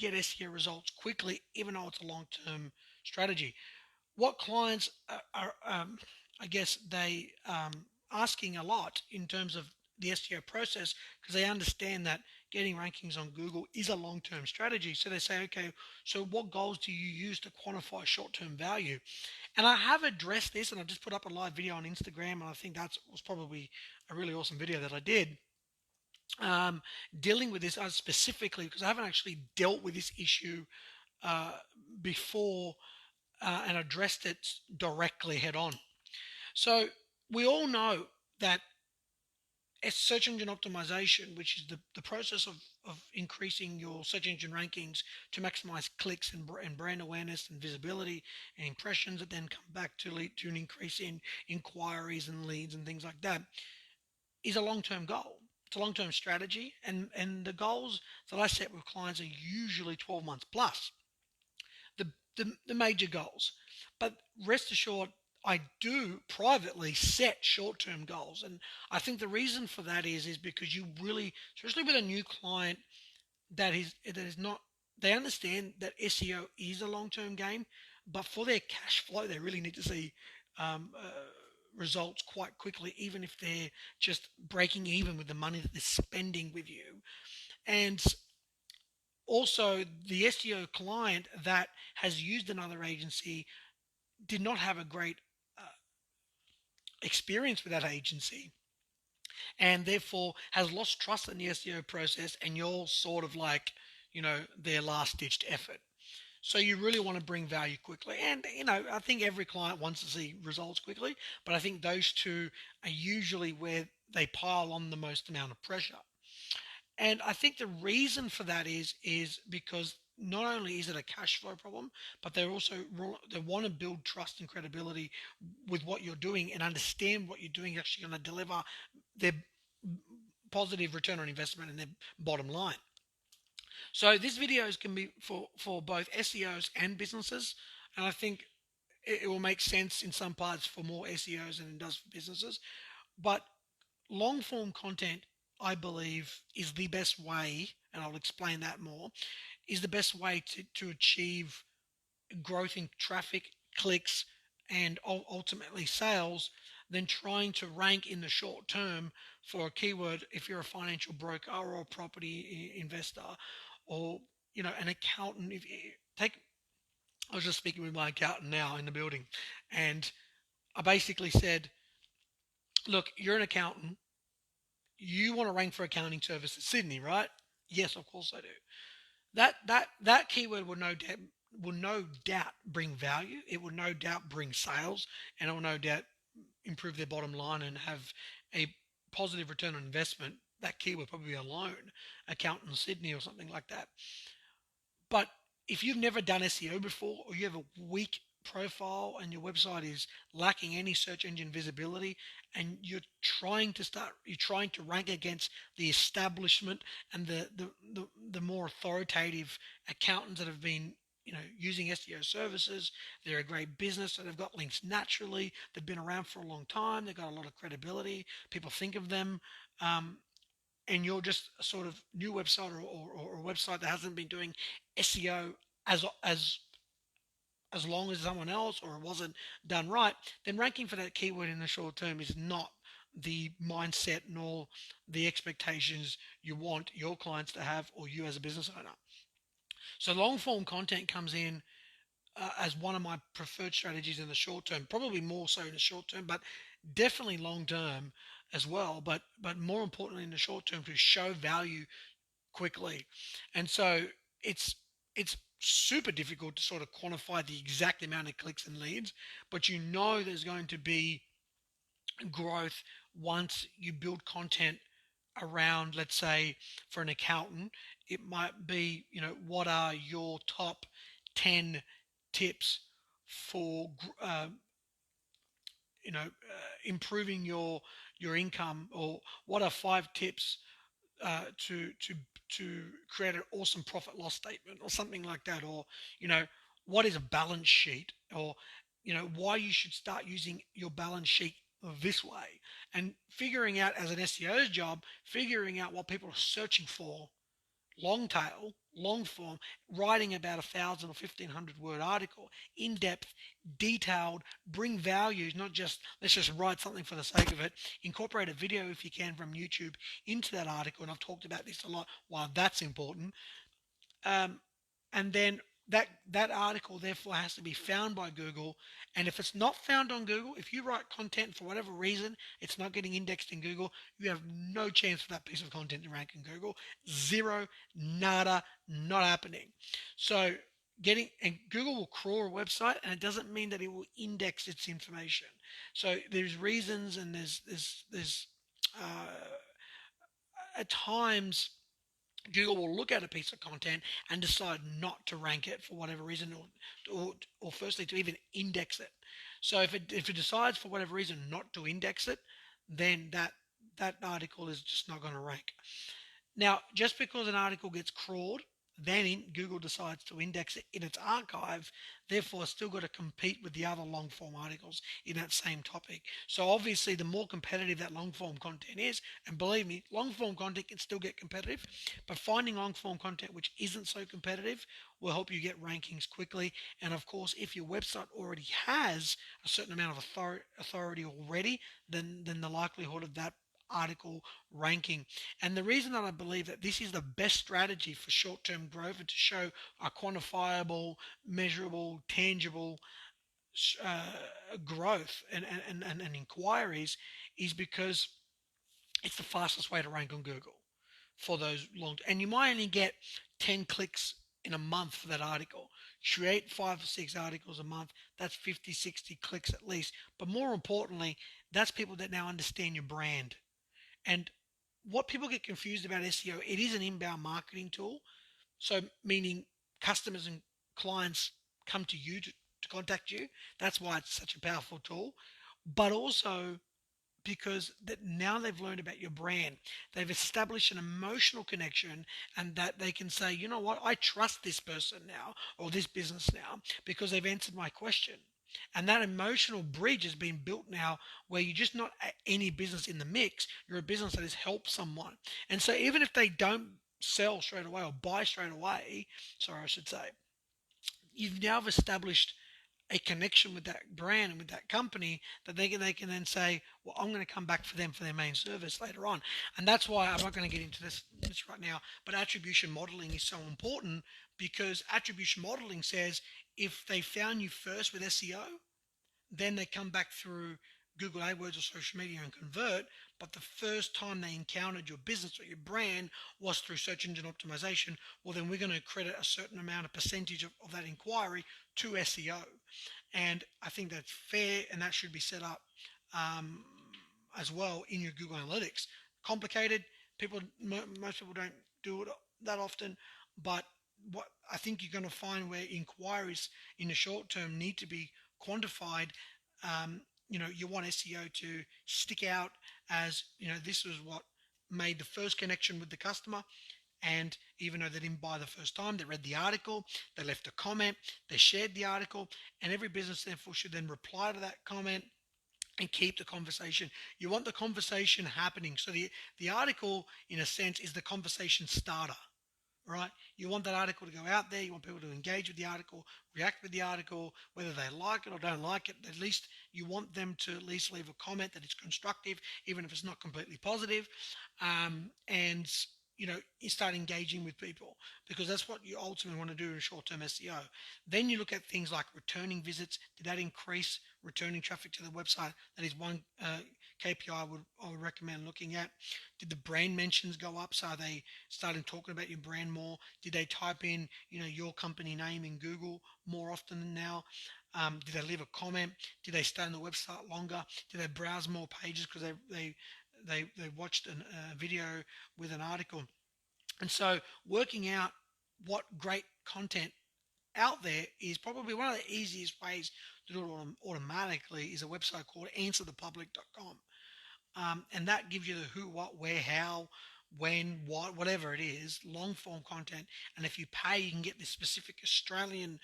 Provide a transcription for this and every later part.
get SEO results quickly, even though it's a long-term strategy. What clients are I guess they asking a lot in terms of the SEO process, because they understand that getting rankings on Google is a long-term strategy. So they say, okay, so what goals do you use to quantify short-term value? And I have addressed this, and I just put up a live video on Instagram, and I think that was probably a really awesome video that I did, um, dealing with this specifically, because I haven't actually dealt with this issue uh, before and addressed it directly head on. So we all know that search engine optimization, which is the process of increasing your search engine rankings to maximize clicks and brand awareness and visibility and impressions that then come back to lead to an increase in inquiries and leads and things like that, is a long-term goal. It's a long-term strategy, and the goals that I set with clients are usually 12 months plus, the major goals. But rest assured, I do privately set short-term goals, and I think the reason for that is because you really, especially with a new client that is not, they understand that SEO is a long-term game, but for their cash flow, they really need to see um, uh, results quite quickly, even if they're just breaking even with the money that they're spending with you. And also, the SEO client that has used another agency did not have a great uh, experience with that agency, and therefore has lost trust in the SEO process, and you're sort of like, their last ditched effort. So you really want to bring value quickly. And, I think every client wants to see results quickly, but I think those two are usually where they pile on the most amount of pressure. And I think the reason for that is because not only is it a cash flow problem, but they want to build trust and credibility with what you're doing and understand what you're doing is actually going to deliver their positive return on investment and their bottom line. So these videos can be for both SEOs and businesses, and I think it will make sense in some parts for more SEOs than it does for businesses. But long form content, I believe, is the best way, and I'll explain that more, is the best way to achieve growth in traffic, clicks, and ultimately sales than trying to rank in the short term for a keyword if you're a financial broker or a property investor, or an accountant. If you take I was just speaking with my accountant now in the building, and I basically said, look, you're an accountant, you want to rank for accounting services Sydney, right? Yes, of course I do. That keyword will no doubt bring value. It will no doubt bring sales, and it will no doubt improve their bottom line and have a positive return on investment. That keyword probably alone, accountant Sydney or something like that. But if you've never done SEO before, or you have a weak profile and your website is lacking any search engine visibility, and you're trying to rank against the establishment and the more authoritative accountants that have been using SEO services. They're a great business, so they've got links naturally. They've been around for a long time. They've got a lot of credibility. People think of them. Um, and you're just a sort of new website, or a website that hasn't been doing SEO as as as long as someone else, or it wasn't done right, then ranking for that keyword in the short term is not the mindset nor the expectations you want your clients to have, or you as a business owner. So long form content comes in as one of my preferred strategies in the short term, probably more so in the short term, but definitely long term as well. But more importantly in the short term, to show value quickly. And so it's super difficult to sort of quantify the exact amount of clicks and leads, but there's going to be growth once you build content around, let's say, for an accountant, it might be, what are your top 10 tips for improving your income, or what are 5 tips to create an awesome profit loss statement, or something like that, or what is a balance sheet, or why you should start using your balance sheet this way, and figuring out, as an SEO's job, figuring out what people are searching for, long tail, long form, writing about 1,000 or 1,500 word article, in depth, detailed, bring values, not just let's just write something for the sake of it. Incorporate a video if you can from YouTube into that article, and I've talked about this a lot. Why that's important. Um, and then that article therefore has to be found by Google. And if it's not found on Google, if you write content for whatever reason, it's not getting indexed in Google, you have no chance for that piece of content to rank in Google. Zero, nada, not happening. So and Google will crawl a website, and it doesn't mean that it will index its information. So there's reasons, and there's at times Google will look at a piece of content and decide not to rank it for whatever reason, or firstly to even index it. So if it decides for whatever reason not to index it, then that article is just not going to rank. Now, just because an article gets crawled, then Google decides to index it in its archive, therefore it's still got to compete with the other long form articles in that same topic. So obviously the more competitive that long form content is, and believe me, long form content can still get competitive, but finding long form content which isn't so competitive will help you get rankings quickly. And of course, if your website already has a certain amount of authority already, then the likelihood of that article ranking. And the reason that I believe that this is the best strategy for short-term growth and to show a quantifiable, measurable, tangible growth and inquiries is because it's the fastest way to rank on Google for those long. And you might only get 10 clicks in a month for that article. Create 5 or 6 articles a month. That's 50, 60 clicks at least. But more importantly, that's people that now understand your brand. And what people get confused about SEO, it is an inbound marketing tool. So, meaning customers and clients come to you to contact you. That's why it's such a powerful tool. But also because that now they've learned about your brand, they've established an emotional connection, and that they can say, you know what, I trust this person now or this business now because they've answered my question. And that emotional bridge has been built now where you're just not any business in the mix, you're a business that has helped someone. And so even if they don't sell straight away or buy straight away, sorry, I should say, you've now established a connection with that brand and with that company that they can then say, well, I'm going to come back for them for their main service later on. And that's why I'm not going to get into this right now, but attribution modeling is so important because attribution modeling says if they found you first with SEO, then they come back through Google AdWords or social media and convert. But the first time they encountered your business or your brand was through search engine optimization. Well, then we're going to credit a certain amount of percentage of that inquiry to SEO. And I think that's fair, and that should be set up um, as well in your Google Analytics. Complicated. Most people don't do it that often, but what I think you're going to find where inquiries in the short term need to be quantified. You want SEO to stick out as, this was what made the first connection with the customer. And even though they didn't buy the first time, they read the article, they left a comment, they shared the article, and every business therefore should then reply to that comment and keep the conversation. You want the conversation happening. So the article, in a sense, is the conversation starter, right? You want that article to go out there. You want people to engage with the article, react with the article, whether they like it or don't like it. At least you want them to at least leave a comment that it's constructive, even if it's not completely positive. And you start engaging with people because that's what you ultimately want to do in short-term SEO. Then you look at things like returning visits. Did that increase returning traffic to the website? That is one KPI I would recommend looking at. Did the brand mentions go up? So are they starting talking about your brand more? Did they type in your company name in Google more often than now? Did they leave a comment? Did they stay on the website longer? Did they browse more pages because they watched a video with an article? And so working out what great content out there is probably one of the easiest ways to do it automatically is a website called answerthepublic.com. And that gives you the who, what, where, how, when, what, whatever it is, long form content. And if you pay, you can get the specific Australian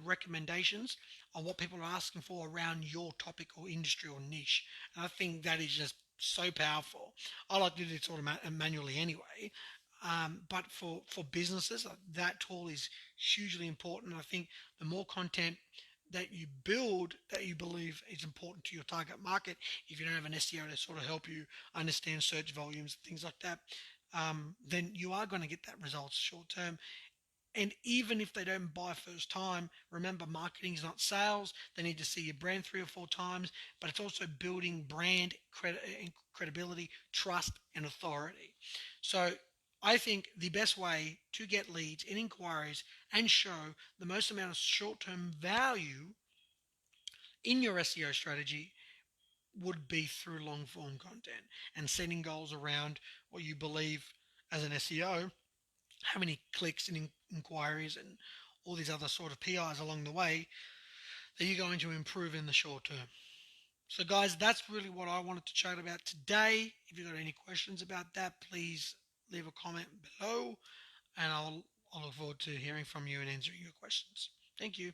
recommendations on what people are asking for around your topic or industry or niche. And I think that is just so powerful. I like to do this manually anyway. But for businesses, that tool is hugely important. I think the more content that you build that you believe is important to your target market, if you don't have an SEO to sort of help you understand search volumes, things like that, then you are going to get that results short term. And even if they don't buy first time, remember marketing is not sales. They need to see your brand 3 or 4 times, but it's also building brand credibility, trust, and authority. So I think the best way to get leads and inquiries and show the most amount of short term value in your SEO strategy would be through long form content and setting goals around what you believe as an SEO, how many clicks and inquiries and all these other sort of PIs along the way that you're going to improve in the short term. So, guys, that's really what I wanted to chat about today. If you've got any questions about that, please leave a comment below, and I'll look forward to hearing from you and answering your questions. Thank you.